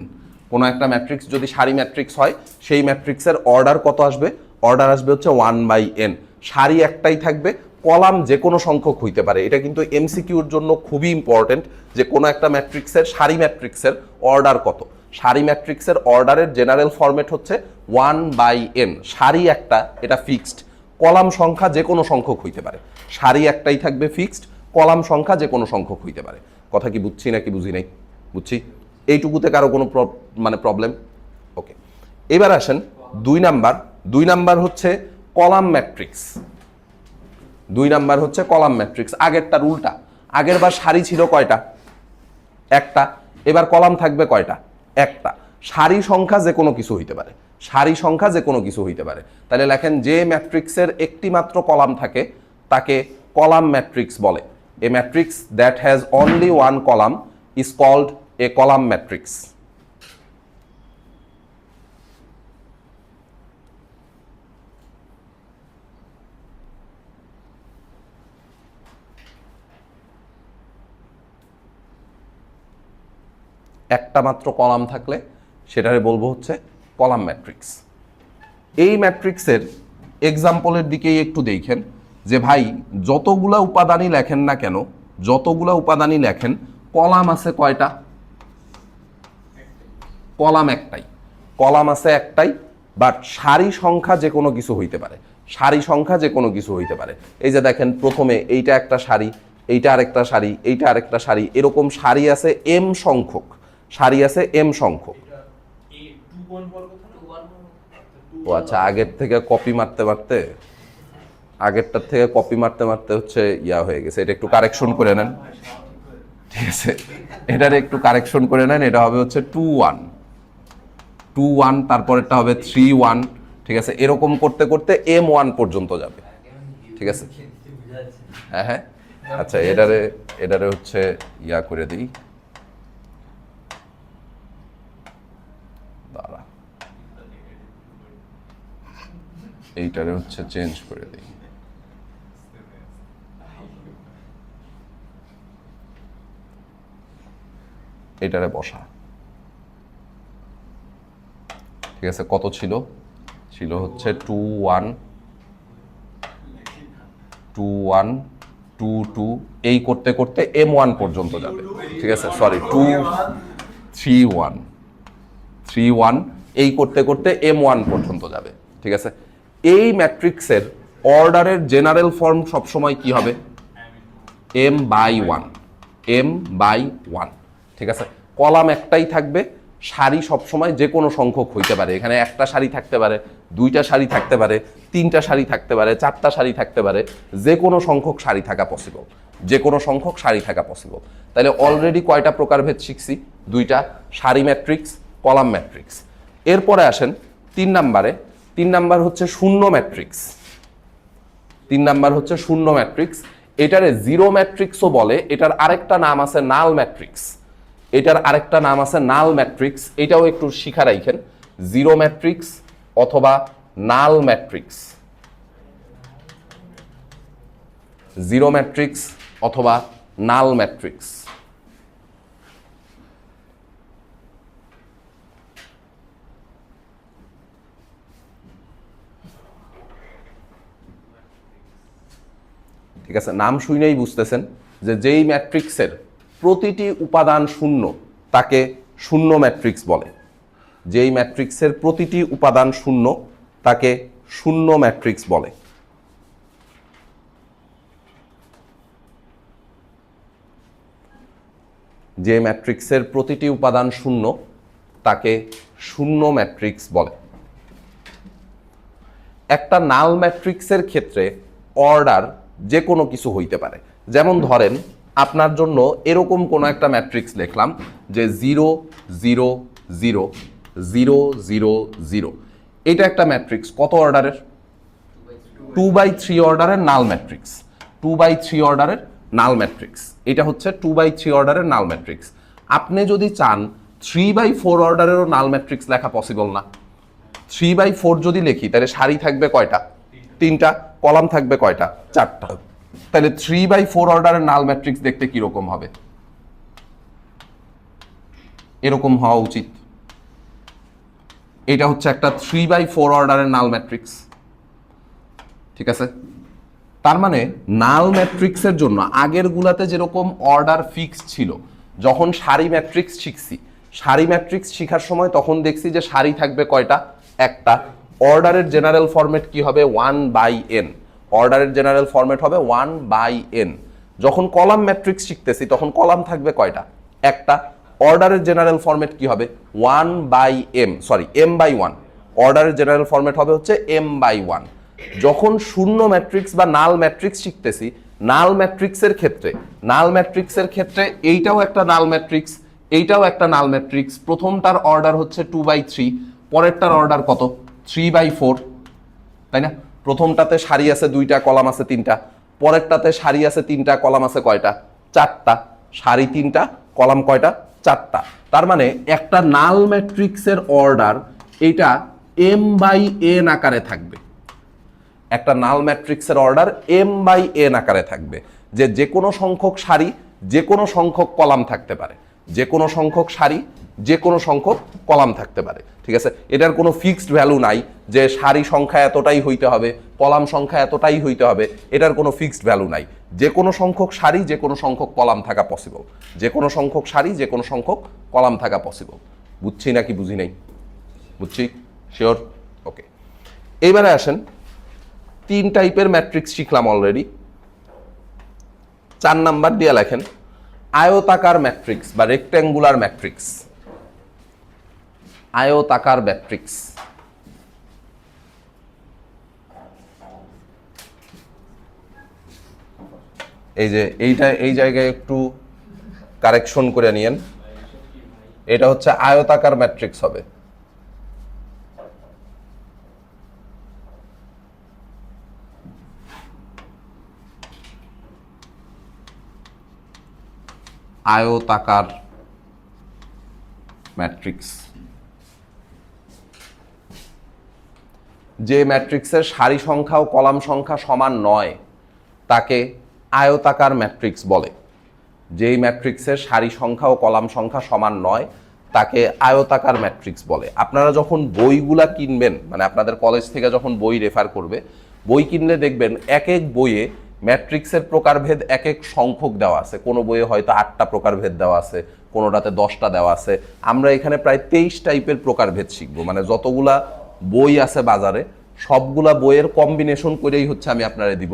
S1: কোনো একটা ম্যাট্রিক্স যদি সারি ম্যাট্রিক্স হয়, সেই ম্যাট্রিক্সের অর্ডার কত আসবে? অর্ডার আসবে হচ্ছে 1/n। সারি একটাই থাকবে, কলাম যে কোনো সংখ্যক হইতে পারে। এটা কিন্তু এমসিকিউর জন্য খুবই ইম্পর্টেন্ট, যে কোনো একটা ম্যাট্রিক্সের, সারি ম্যাট্রিক্সের অর্ডার কত। সারি ম্যাট্রিক্সের অর্ডারের জেনারেল ফরম্যাট হচ্ছে 1/n। সারি একটা, এটা ফিক্সড, কলাম সংখ্যা যে কোনো সংখ্যক হইতে পারে। সারি একটাই থাকবে ফিক্সড, কলাম সংখ্যা যে কোনো সংখ্যক হইতে পারে। কথা কি বুঝছি নাকি বুঝি নাই? বুঝছি। এইটুকুতে কারো কোনো প্রবলেম? ওকে, এবার আসেন 2 নাম্বার। 2 নাম্বার হচ্ছে কলাম ম্যাট্রিক্স। 2 নাম্বার হচ্ছে কলাম ম্যাট্রিক্স। আগেরটার উল্টা, আগের বার সারি ছিল কয়টা? একটা। এবার কলাম থাকবে কয়টা? একটা। সারি সংখ্যা যে কোনো কিছু হইতে পারে, সারি সংখ্যা যে কোনো কিছু হইতে পারে। তাহলে লেখেন, যে ম্যাট্রিক্সের একটি মাত্র কলাম থাকে তাকে কলাম ম্যাট্রিক্স বলে। A matrix that has only one column is called a column matrix. একটা মাত্র কলাম থাকলে সেটারে বলবো হচ্ছে কলাম ম্যাট্রিক্স। এই ম্যাট্রিক্সের এক্সাম্পলের দিকেই একটু দেখেন, যে ভাই যতগুলা উপাদানই লেখেন না কেন, যতগুলা উপাদানই লেখেন, কলাম আছে কয়টা? কলাম একটাই, কলাম আছে একটাই, বাট সারি সংখ্যা যে কোনো কিছু হইতে পারে, সারি সংখ্যা যে কোনো কিছু হইতে পারে। এই যে দেখেন, প্রথমে এইটা একটা সারি, এইটা আরেকটা সারি, এইটা আরেকটা সারি, এরকম সারি আছে m সংখ্যক, সারি আছে m সংখ্যক। ও আচ্ছা, আগের থেকে কপি মারতে মারতে, আগেরটার থেকে কপি মারতে মারতে হচ্ছে ইয়া হয়ে গেছে। এটা একটু কারেকশন করে নেন, ঠিক আছে? এটার একটু কারেকশন করে নেন। এটা হবে হচ্ছে 2 1, তারপরেরটা হবে 3 1, ঠিক আছে? এরকম করতে করতে m1 পর্যন্ত যাবে, ঠিক আছে? হ্যাঁ হ্যাঁ, আচ্ছা, এটারে হচ্ছে ইয়া করে দিই, দাঁড়া, এইটারে হচ্ছে চেঞ্জ করে দিই। এটারে বসা, ঠিক আছে? কত ছিল? ছিল হচ্ছে 2 1 2 1 2 2, এই করতে করতে m1 পর্যন্ত যাবে, ঠিক আছে? সরি, 2 3 1 3 1, এই করতে করতে m1 পর্যন্ত যাবে, ঠিক আছে, এই ম্যাট্রিক্সের অর্ডারের জেনারেল ফর্ম সবসময় কি হবে? m/1, m/1, ঠিক আছে। কলাম একটাই থাকবে, সারি সবসময় যে কোনো সংখ্যক হইতে পারে। এখানে একটা সারি থাকতে পারে, দুইটা সারি থাকতে পারে, তিনটা সারি থাকতে পারে, চারটা সারি থাকতে পারে, যে কোনো সংখ্যক সারি থাকা পসিবল, যে কোনো সংখ্যক সারি থাকা পসিবল। তাহলে অলরেডি কয়টা প্রকারভেদ শিখছি? দুইটা, সারি ম্যাট্রিক্স, কলাম ম্যাট্রিক্স। এরপরে আসেন 3 নাম্বারে। 3 নাম্বার হচ্ছে শূন্য ম্যাট্রিক্স। 3 নাম্বার হচ্ছে শূন্য ম্যাট্রিক্স। এটারে জিরো ম্যাট্রিক্সও বলে, এটার আরেকটা নাম আছে নাল ম্যাট্রিক্স। এটার আরেকটা নাম আছে নাল ম্যাট্রিক্স, এটাও একটু শিখা রাখেন। জিরো ম্যাট্রিক্স অথবা নাল ম্যাট্রিক্স, জিরো ম্যাট্রিক্স অথবা নাল ম্যাট্রিক্স। ঠিক আছে, নাম শুনেই বুঝতেছেন যে যেই ম্যাট্রিক্সের প্রতিটি উপাদান শূন্য তাকে শূন্য ম্যাট্রিক্স বলে। যেই ম্যাট্রিক্সের প্রতিটি উপাদান শূন্য তাকে শূন্য ম্যাট্রিক্স বলে। যে ম্যাট্রিক্সের প্রতিটি উপাদান শূন্য তাকে শূন্য ম্যাট্রিক্স বলে। একটা নাল ম্যাট্রিক্সের ক্ষেত্রে অর্ডার যে কোনো কিছু হইতে পারে। যেমন ধরেন আপনার জন্য এরকম কোনো একটা ম্যাট্রিক্স লিখলাম যে 0 0 0 0 0 0। এটা একটা ম্যাট্রিক্স কত অর্ডারের? 2/3 অর্ডারের নাল ম্যাট্রিক্স। 2/3 অর্ডারের নাল ম্যাট্রিক্স, এটা হচ্ছে 2/3 অর্ডারের নাল ম্যাট্রিক্স। আপনি যদি চান 3/4 অর্ডারেরও নাল ম্যাট্রিক্স লেখা পসিবল না? 3/4 যদি লিখি তাহলে সারি থাকবে কয়টা? 3টা। কলাম থাকবে কয়টা? 4টা। তাহলে 3/4 অর্ডারের নাল ম্যাট্রিক্স দেখতে কিরকম হবে? এরকম হওয়া উচিত। এটা হচ্ছে একটা 3/4 অর্ডারের নাল ম্যাট্রিক্স, ঠিক আছে। তার মানে নাল ম্যাট্রিক্সের জন্য আগের গুলাতে যেরকম অর্ডার ফিক্স ছিল, যখন সারি ম্যাট্রিক্স শিখছি, সারি ম্যাট্রিক্স শিখার সময় তখন দেখছি যে সারি থাকবে কয়টা? একটা। অর্ডারের জেনারেল ফরম্যাট কি হবে? 1/n। অর্ডারের জেনারেল ফরম্যাট হবে 1/n। যখন কলাম ম্যাট্রিক্স শিখতেছি তখন কলাম থাকবে কয়টা? একটা। অর্ডারের জেনারেল ফরম্যাট কি হবে? 1/m, sorry m/1। অর্ডারের জেনারেল ফরম্যাট হবে হচ্ছে m/1। যখন শূন্য ম্যাট্রিক্স বা নাল ম্যাট্রিক্স শিখতেছি, নাল ম্যাট্রিক্সের ক্ষেত্রে এইটাও একটা নাল ম্যাট্রিক্স, এইটাও একটা নাল ম্যাট্রিক্স। প্রথমটার অর্ডার হচ্ছে 2/3, পরেরটার অর্ডার কত? 3/4, তাই না? প্রথমটাতে সারি আছে 2টা, কলাম আছে 3টা। পরেরটাতে সারি আছে 3টা, কলাম আছে কয়টা? 4টা। সারি 3টা, কলাম কয়টা? 4টা। তার মানে একটা নাল ম্যাট্রিক্সের অর্ডার এটা m/n আকারে থাকবে। একটা নাল ম্যাট্রিক্সের অর্ডার m/n আকারে থাকবে, যে কোনো সংখ্যক সারি, যে কোনো সংখ্যক কলাম থাকতে পারে, যে কোনো সংখ্যক সারি, যে কোনো সংখ্যক কলাম থাকতে পারে, ঠিক আছে। এটার কোনো ফিক্সড ভ্যালু নাই যে সারি সংখ্যা এতটাই হইতে হবে, কলাম সংখ্যা এতটাই হইতে হবে, এটার কোনো ফিক্সড ভ্যালু নাই। যে কোনো সংখ্যক সারি, যে কোনো সংখ্যক কলাম থাকা পসিবল, যে কোনো সংখ্যক সারি, যে কোনো সংখ্যক কলাম থাকা পসিবল। বুঝছি নাকি বুঝি নাই? বুঝছি, শিওর, ওকে। এইবারে আসেন 3 টাইপের ম্যাট্রিক্স শিখলাম অলরেডি। 4 নাম্বার দিয়ে লেখেন আয়তাকার ম্যাট্রিক্স বা রেক্ট্যাঙ্গুলার ম্যাট্রিক্স। আয়তাকার ম্যাট্রিক্স, এই যে এই জায়গায় একটু কারেকশন করে নিয়েন। এটা হচ্ছে আয়তাকার ম্যাট্রিক্স হবে। আয়তাকার ম্যাট্রিক্স, যে ম্যাট্রিক্সের সারি সংখ্যা ও কলাম সংখ্যা সমান নয় তাকে আয়তাকার ম্যাট্রিক্স বলে। যেই ম্যাট্রিক্সের সারি সংখ্যা ও কলাম সংখ্যা সমান নয় তাকে আয়তাকার ম্যাট্রিক্স বলে। আপনারা যখন বইগুলা কিনবেন, মানে আপনাদের কলেজ থেকে যখন বই রেফার করবে, বই কিনলে দেখবেন এক এক বইয়ে ম্যাট্রিক্সের প্রকারভেদ এক এক সংখ্যক দেওয়া আছে। কোনো বইয়ে হয়তো 8টা প্রকারভেদ দেওয়া আছে, কোনোটাতে 10টা দেওয়া আছে। আমরা এখানে প্রায় 23 টাইপের প্রকারভেদ শিখবো। মানে যতগুলা বই আছে বাজারে সবগুলা বইয়ের কম্বিনেশন করেই হচ্ছে আমি আপনারে দিব।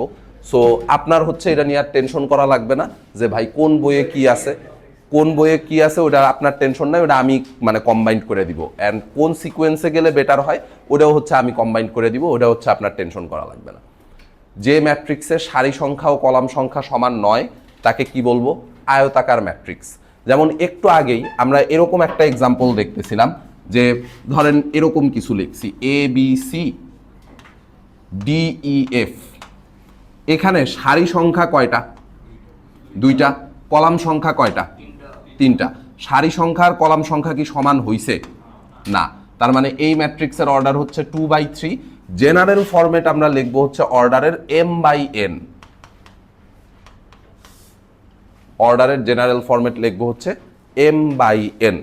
S1: সো আপনার হচ্ছে এটা নিয়ে আর টেনশন করা লাগবে না যে ভাই কোন বইয়ে কি আছে, কোন বইয়ে কি আছে ওটা আপনার টেনশন নাই, ওটা আমি মানে কম্বাইন্ড করে দিব। অ্যান্ড কোন সিকোয়েন্সে গেলে বেটার হয় ওটাও হচ্ছে আমি কম্বাইন্ড করে দিব, ওটা হচ্ছে আপনার টেনশন করা লাগবে না। যে ম্যাট্রিক্সের সারি সংখ্যা ও কলাম সংখ্যা সমান নয় তাকে কি বলবো? আয়তাকার ম্যাট্রিক্স। যেমন একটু আগেই আমরা এরকম একটা এক্সাম্পল দেখতেছিলাম যে ধরেন এরকম কিছু লিখছি ABCDEF, এখানে সারি সংখ্যা কয়টা? 2টা। কলাম সংখ্যা কয়টা? 3টা। সারি সংখ্যা আর কলাম সংখ্যা কি সমান হইছে? না। তার মানে এই ম্যাট্রিক্সের অর্ডার হচ্ছে 2/3। জেনারেল ফরম্যাট আমরা লিখবো হচ্ছে অর্ডারের m/n। অর্ডারের জেনারেল ফরম্যাট লিখবো হচ্ছে m/n।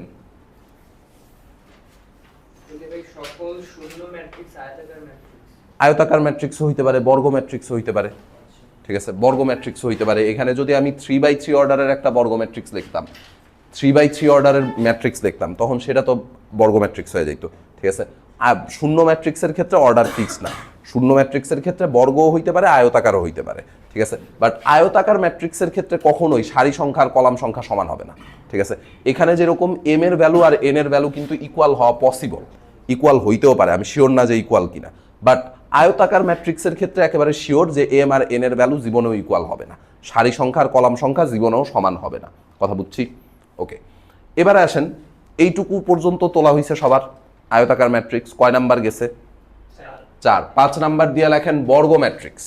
S3: সকল শূন্য ম্যাট্রিক্স আয়তাকার ম্যাট্রিক্স।
S1: আয়তাকার ম্যাট্রিক্স হইতে পারে, বর্গ ম্যাট্রিক্স হইতে পারে, ঠিক আছে, বর্গ ম্যাট্রিক্স হইতে পারে। এখানে যদি আমি 3/3 অর্ডারের একটা বর্গ ম্যাট্রিক্স লিখতাম, 3/3 অর্ডারের ম্যাট্রিক্স দেখতাম, তখন সেটা তো বর্গ ম্যাট্রিক্স হয়ে যেত, ঠিক আছে। আর শূন্য ম্যাট্রিক্সের ক্ষেত্রে অর্ডার ফিক্স না। শূন্য ম্যাট্রিক্সের ক্ষেত্রে বর্গও হইতে পারে, আয়তাকারও হইতে পারে, ঠিক আছে। বাট আয়তাকার ম্যাট্রিক্সের ক্ষেত্রে কখনোই সারি সংখ্যা আর কলাম সংখ্যা সমান হবে না, ঠিক আছে। এখানে যেরকম m এর ভ্যালু আর n এর ভ্যালু কিন্তু ইকুয়াল হওয়া পসিবল, ইকুয়াল হইতেও পারে, আমি শিওর না যে ইকুয়াল কিনা। বাট আয়তাকার ম্যাট্রিক্সের ক্ষেত্রে একেবারে শিওর যে m আর n এর ভ্যালু জীবনেও ইকুয়াল হবে না, সারি সংখ্যা আর কলাম সংখ্যা জীবনেও সমান হবে না। কথা বুঝছি? ওকে, এবারে আসেন, এইটুকু পর্যন্ত তোলা হয়েছে সবার আয়তাকার ম্যাট্রিক্স। কয় নাম্বার গেছে? 4। 5 নাম্বার দিয়ে লেখেন বর্গ ম্যাট্রিক্স।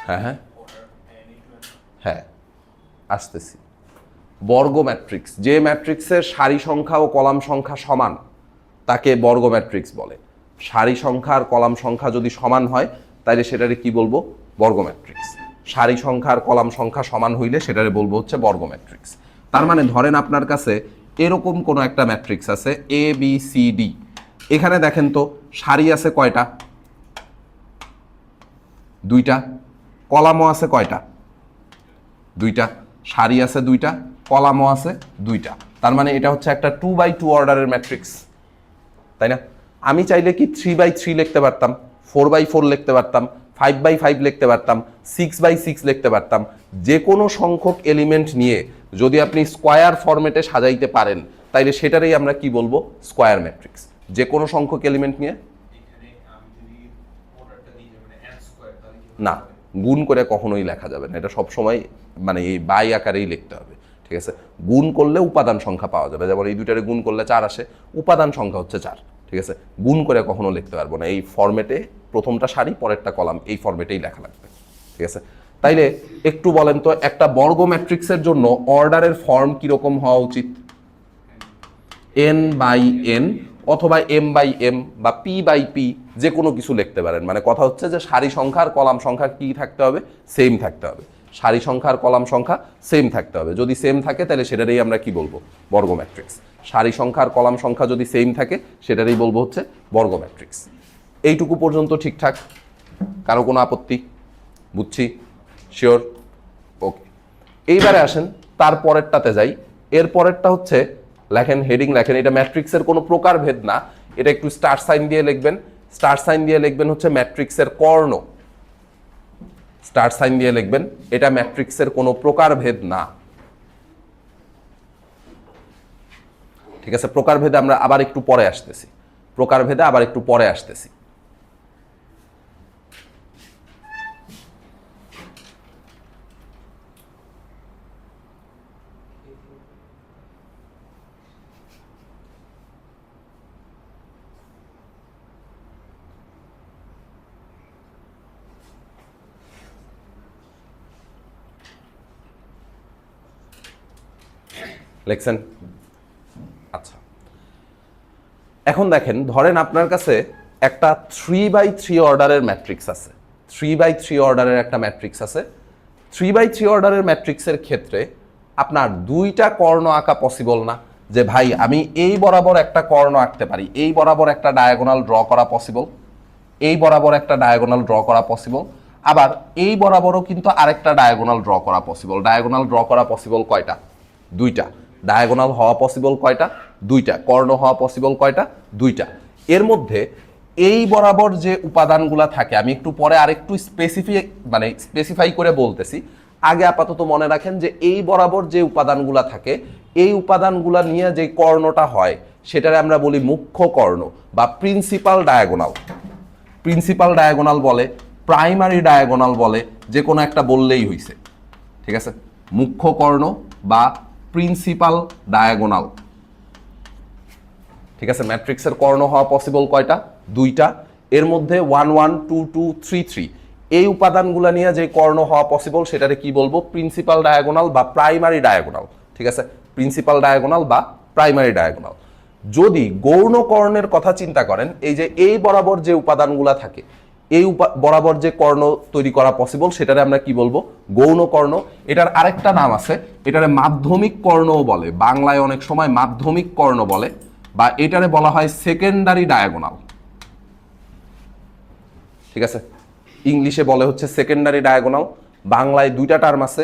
S1: হ্যাঁ হ্যাঁ হ্যাঁ, আসতেছি। বর্গ ম্যাট্রিক্স, যে ম্যাট্রিক্সের সারি সংখ্যা ও কলাম সংখ্যা সমান তাকে বর্গ ম্যাট্রিক্স বলে। সারি সংখ্যা আর কলাম সংখ্যা যদি সমান হয় তাহলে সেটারে কি বলবো? বর্গ ম্যাট্রিক্স। সারি সংখ্যা আর কলাম সংখ্যা সমান হইলে সেটারে বলবো হচ্ছে বর্গ ম্যাট্রিক্স। তার মানে ধরেন আপনার কাছে এরকম কোনো একটা ম্যাট্রিক্স আছে ABCD। এখানে দেখেন তো সারি আছে কয়টা? 2টা। কলামও আছে কয়টা? 2টা। সারি আছে 2টা, কলামও আছে 2টা। তার মানে এটা হচ্ছে একটা 2/2 অর্ডারের ম্যাট্রিক্স, তাই না? আমি চাইলে কি 3/3 লিখতে পারতাম, 4/4 লিখতে পারতাম, 5/5 লিখতে পারতাম, 6/6 লিখতে পারতাম। যে কোনো সংখ্যক এলিমেন্ট নিয়ে যদি আপনি স্কোয়ার ফরম্যাটে সাজাইতে পারেন তাইলে সেটারই আমরা কি বলবো? Square matrix. যে কোনো সংখ্যক এলিমেন্ট নিয়ে না, গুণ করে কখনোই লেখা যাবে না, এটা সবসময় মানে এই বাই আকারেই লিখতে হবে, ঠিক আছে। গুণ করলে উপাদান সংখ্যা পাওয়া যাবে, যেমন এই দুইটারে গুণ করলে 4 আসে, উপাদান সংখ্যা হচ্ছে 4, ঠিক আছে। গুণ করে কখনো লিখতে পারবো না, এই ফরম্যাটে প্রথমটা সারি পরেরটা কলাম, এই ফরম্যাটেই লেখা লাগবে, ঠিক আছে। তাইলে একটু বলেন তো একটা বর্গ ম্যাট্রিক্সের জন্য অর্ডারের ফর্ম কিরকম হওয়া উচিত? n/n অথবা m/m বা p/p, যে কোনো কিছু লিখতে পারেন। মানে কথা হচ্ছে যে সারি সংখ্যা আর কলাম সংখ্যা কি থাকতে হবে? সেম থাকতে হবে। সারি সংখ্যা আর কলাম সংখ্যা সেম থাকতে হবে। যদি সেম থাকে তাহলে সেটারই আমরা কি বলবো? বর্গ ম্যাট্রিক্স। সারি সংখ্যা আর কলাম সংখ্যা যদি সেম থাকে সেটারই বলবো হচ্ছে বর্গ ম্যাট্রিক্স। এইটুকু পর্যন্ত ঠিকঠাক? কারো কোনো আপত্তি? বুঝছি? শিওর? ওকে, এইবারে আসেন তার পরেরটাতে যাই। এর পরেরটা হচ্ছে লেখেন, হেডিং লেখেন, এটা ম্যাট্রিক্সের কোনো প্রকারভেদ না, এটা একটু স্টার সাইন দিয়ে লিখবেন। স্টার সাইন দিয়ে লিখবেন হচ্ছে ম্যাট্রিক্সের কর্ণ। স্টার সাইন দিয়ে লিখবেন, এটা ম্যাট্রিক্সের কোনো প্রকারভেদ না, ঠিক আছে। প্রকারভেদে আমরা আবার একটু পরে আসতেছি, প্রকারভেদে আবার একটু পরে আসতেছি। লেখছেন? আচ্ছা, এখন দেখেন, ধরেন আপনার কাছে একটা 3/3 অর্ডারের ম্যাট্রিক্স আছে, 3/3 অর্ডারের একটা ম্যাট্রিক্স আছে। 3/3 অর্ডারের ম্যাট্রিক্সের ক্ষেত্রে আপনার দুইটা কর্ণ আঁকা পসিবল না, যে ভাই আমি এই বরাবর একটা কর্ণ আঁকতে পারি, এই বরাবর একটা ডায়াগোনাল ড্র করা পসিবল, এই বরাবর একটা ডায়াগোনাল ড্র করা পসিবল, আবার এই বরাবরও কিন্তু আরেকটা ডায়াগোনাল ড্র করা পসিবল। ডায়াগোনাল ড্র করা পসিবল কয়টা? দুইটা। ডায়াগোনাল হওয়া পসিবল কয়টা? দুইটা। কর্ণ হওয়া পসিবল কয়টা? দুইটা। এর মধ্যে এই বরাবর যে উপাদানগুলা থাকে, আমি একটু পরে আরেকটু স্পেসিফাই করে বলতেছি, আগে আপাতত মনে রাখেন যে এই বরাবর যে উপাদানগুলা থাকে, এই উপাদানগুলা নিয়ে যে কর্ণটা হয় সেটারে আমরা বলি মুখ্য কর্ণ বা প্রিন্সিপাল ডায়াগোনাল। প্রিন্সিপাল ডায়াগোনাল বলে, প্রাইমারি ডায়াগোনাল বলে, যে কোনো একটা বললেই হইছে, ঠিক আছে? মুখ্য কর্ণ বা প্রিন্সিপাল ডায়াগোনাল, ঠিক আছে? ম্যাট্রিক্সের কর্ণ হওয়া পসিবল কয়টা? দুইটা। এর মধ্যে 1 1 2 2 3 3 এই উপাদানগুলো নিয়ে যে কর্ণ হওয়া পসিবল সেটারে কি বলবো? প্রিন্সিপাল ডায়াগোনাল বা প্রাইমারি ডায়াগোনাল, ঠিক আছে? প্রিন্সিপাল ডায়াগোনাল বা প্রাইমারি ডায়াগোনাল। যদি গৌণ কর্ণের কথা চিন্তা করেন, এই যে এই বরাবর যে উপাদানগুলো থাকে, এই বরাবর যে কর্ণ তৈরি করা পসিবল সেটারে আমরা কি বলবো? গৌণ কর্ণ। এটার আরেকটা নাম আছে, এটারে মাধ্যমিক কর্ণও বলে, বাংলায় অনেক সময় মাধ্যমিক কর্ণ বলে, বা এটারে বলা হয় সেকেন্ডারি ডায়াগোনাল, ঠিক আছে? ইংলিশে বলে হচ্ছে সেকেন্ডারি ডায়াগোনাল, বাংলায় দুইটা টার্ম আছে,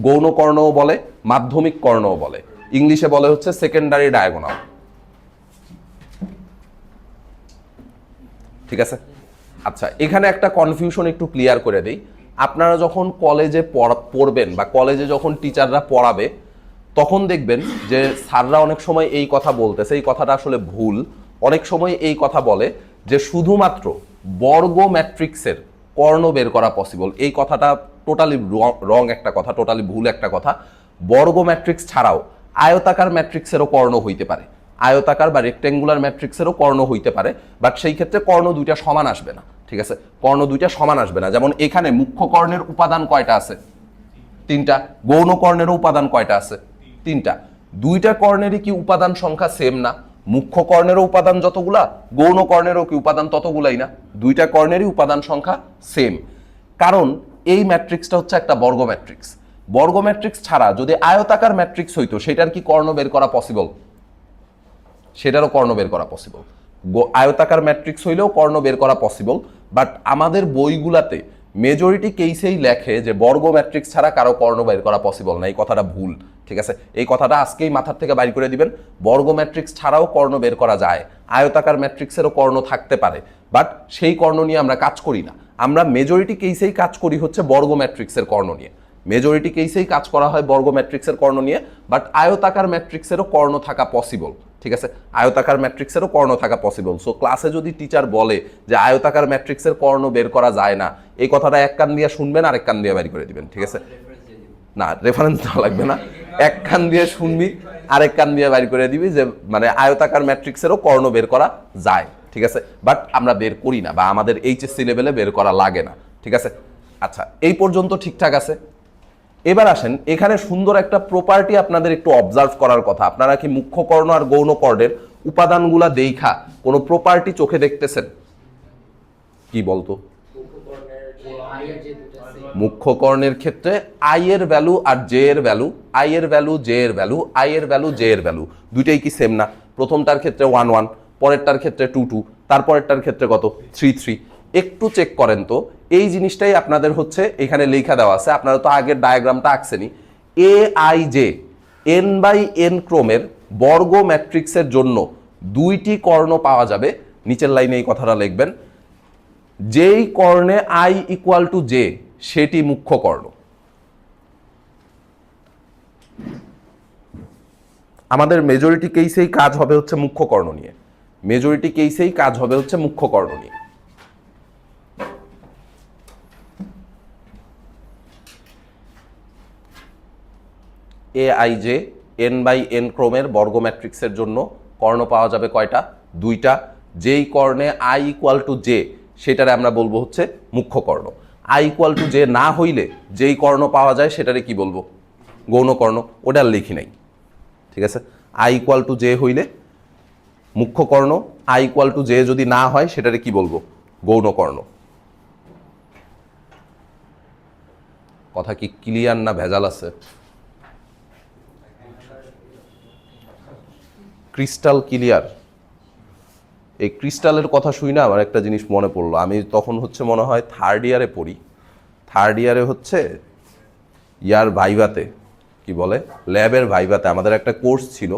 S1: গৌণ কর্ণও বলে, মাধ্যমিক কর্ণও বলে। ইংলিশে বলে হচ্ছে সেকেন্ডারি ডায়াগোনাল, ঠিক আছে? আচ্ছা, এখানে একটা কনফিউশন একটু ক্লিয়ার করে দেই। আপনারা যখন কলেজে পড়বেন বা কলেজে যখন টিচাররা পড়াবে, তখন দেখবেন যে স্যাররা অনেক সময় এই কথা বলতেছে, এই কথাটা আসলে ভুল। অনেক সময় এই কথা বলে যে শুধুমাত্র বর্গ ম্যাট্রিক্সের কর্ণ বের করা পসিবল। এই কথাটা টোটালি রং একটা কথা, টোটালি ভুল একটা কথা। বর্গ ম্যাট্রিক্স ছাড়াও আয়তাকার ম্যাট্রিক্সেরও কর্ণ হইতে পারে, আয়তাকার বা রেক্টেঙ্গুলার ম্যাট্রিক্সেরও কর্ণ হইতে পারে, বাট সেই ক্ষেত্রে কর্ণ দুইটা সমান আসবে না, ঠিক আছে? কর্ণ দুইটা সমান আসবে না। যেমন এখানে মুখ্য কর্ণের উপাদান কয়টা আছে? তিনটা। গৌণ কর্ণেরও উপাদান কয়টা আছে? তিনটা। দুইটা কর্ণেরই কি উপাদান সংখ্যা সেম না? মুখ্য কর্ণেরও উপাদান যতগুলা, গৌণ কর্ণেরও কি উপাদান ততগুলাই না? দুইটা কর্ণেরই উপাদান সংখ্যা সেম। কারণ এই ম্যাট্রিক্সটা হচ্ছে একটা বর্গ ম্যাট্রিক্স। বর্গ ম্যাট্রিক্স ছাড়া যদি আয়তাকার ম্যাট্রিক্স হইতো, সেটার কি কর্ণ বের করা পসিবল? সেটারও কর্ণ বের করা পসিবল। আয়তাকার ম্যাট্রিক্স হইলেও কর্ণ বের করা পসিবল, বাট আমাদের বইগুলাতে মেজরিটি কেসেই লেখে যে বর্গ ম্যাট্রিক্স ছাড়া কারো কর্ণ বের করা পসিবল না। এই কথাটা ভুল, ঠিক আছে? এই কথাটা আজকেই মাথার থেকে বাইর করে দিবেন। বর্গ ম্যাট্রিক্স ছাড়াও কর্ণ বের করা যায়, আয়তাকার ম্যাট্রিক্সেরও কর্ণ থাকতে পারে, বাট সেই কর্ণ নিয়ে আমরা কাজ করি না। আমরা মেজরিটি কেসেই কাজ করি হচ্ছে বর্গ ম্যাট্রিক্সের কর্ণ নিয়ে। মেজরিটি কেসেই কাজ করা হয় বর্গ ম্যাট্রিক্সের কর্ণ নিয়ে, বাট আয়তাকার ম্যাট্রিক্সেরও কর্ণ থাকা পসিবল, ঠিক আছে? আয়তাকার ম্যাট্রিক্সেরও কর্ণ থাকা পসিবল। সো ক্লাসে যদি টিচার বলে যে আয়তাকার ম্যাট্রিক্সের কর্ণ বের করা যায় না, এই কথাটা এক কান দিয়ে শুনবেন, আরেক কান দিয়ে বের করে দিবেন, ঠিক আছে? না, রেফারেন্স দেওয়া লাগবে না, এক কান দিয়ে শুনবি, আরেক কান দিয়ে বের করে দিবি যে মানে আয়তাকার ম্যাট্রিক্সেরও কর্ণ বের করা যায়, ঠিক আছে? বাট আমরা বের করি না, বা আমাদের এইচএসসি লেভেলে বের করা লাগে না, ঠিক আছে? আচ্ছা, এই পর্যন্ত ঠিকঠাক আছে। এবার আসেন, এখানে সুন্দর একটা প্রপার্টি আপনাদের একটু অবজার্ভ করার কথা। আপনারা কি মুখ্য কর্ণ আর গৌণ কর্ণের উপাদানগুলা দেইখা কোনো প্রপার্টি চোখে দেখতেছেন? কি বলতো? মুখ্য কর্ণের ক্ষেত্রে আই এর ভ্যালু আর জে এর ভ্যালু, আই এর ভ্যালু, জে এর ভ্যালু, আই এর ভ্যালু, জে এর ভ্যালু দুইটাই কি সেম না? প্রথমটার ক্ষেত্রে 1 1, পরেরটার ক্ষেত্রে 2 2, তারপরেরটার ক্ষেত্রে কত? 3 3। একটু চেক করেন তো, এই জিনিসটাই আপনাদের হচ্ছে এখানে লেখা দেওয়া আছে, আপনারা তো আগের ডায়াগ্রামটা আঁকছেনই। A I J N by N ক্রমের বর্গ ম্যাট্রিক্সের জন্য দুইটি কর্ণ পাওয়া যাবে। নিচের লাইনে এই কথাটা লিখবেন, যেই কর্ণে আই ইকুয়াল টু জে সেটি মুখ্য কর্ণ। আমাদের মেজরিটি কেসেই কাজ হবে হচ্ছে মুখ্য কর্ণ নিয়ে, মেজরিটি কেসেই কাজ হবে হচ্ছে মুখ্য কর্ণ নিয়ে। A I J N by N ক্রমের বর্গ ম্যাট্রিক্সের জন্য কর্ণ পাওয়া যাবে কয়টা? দুইটা। যেই কর্ণে আই ইকুয়াল টু জে সেটারে আমরা বলবো হচ্ছে মুখ্য কর্ণ। আই ইকুয়াল টু জে না হইলে যেই কর্ণ পাওয়া যায় সেটারে কি বলবো? গৌণ কর্ণ। ওটা লিখি নাই, ঠিক আছে? আই ইকুয়াল টু জে হইলে মুখ্য কর্ণ, আই ইকুয়াল টু জে যদি না হয় সেটারে কি বলবো? গৌণ কর্ণ। কথা কি ক্লিয়ার না ভেজাল আছে? Crystal clear. এই ক্রিস্টালের কথা শুই না আমার একটা জিনিস মনে পড়লো। আমি তখন হচ্ছে মনে হয় 3rd ইয়ারে পড়ি। 3rd ইয়ারে হচ্ছে ইয়ার ভাইভাতে কি বলে ল্যাবের ভাইভাতে আমাদের একটা কোর্স ছিল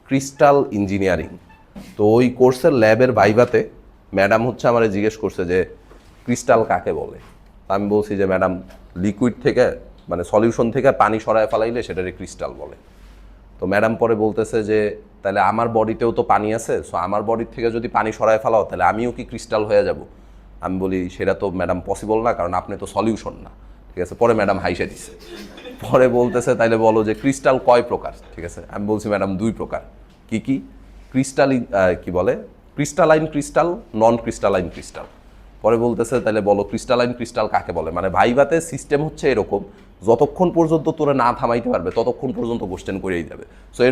S1: ক্রিস্টাল ইঞ্জিনিয়ারিং। তো ওই কোর্সের ল্যাবের ভাইভাতে ম্যাডাম হচ্ছে আমারে জিজ্ঞেস করছে যে ক্রিস্টাল কাকে বলে। তা আমি বলছি যে ম্যাডাম লিকুইড থেকে মানে সলিউশন থেকে পানি সরায় ফেলাইলে সেটারে ক্রিস্টাল বলে। তো ম্যাডাম পরে বলতেছে যে তাহলে আমার বডিতেও তো পানি আছে, সো আমার বডির থেকে যদি পানি সরায় ফেলাও তাহলে আমিও কি ক্রিস্টাল হয়ে যাব? আমি বলি সেটা তো ম্যাডাম পসিবল না, কারণ আপনি তো সলিউশন না। ঠিক আছে, পরে ম্যাডাম হাইসে দিছে। পরে বলতেছে তাইলে বলো যে ক্রিস্টাল কয় প্রকার? ঠিক আছে, আমি বলছি ম্যাডাম 2 প্রকার। কি কি? ক্রিস্টাল কি বলে ক্রিস্টালাইন ক্রিস্টাল, নন ক্রিস্টালাইন ক্রিস্টাল। পরে বলতেছে তাহলে বলো ক্রিস্টালাইন ক্রিস্টাল কাকে বলে? মানে ভাইভাতে সিস্টেম হচ্ছে এরকম, যতক্ষণ পর্যন্ত তোরা না থামাইতে পারবে ততক্ষণ পর্যন্ত কোশ্চেন করেই যাবে। সো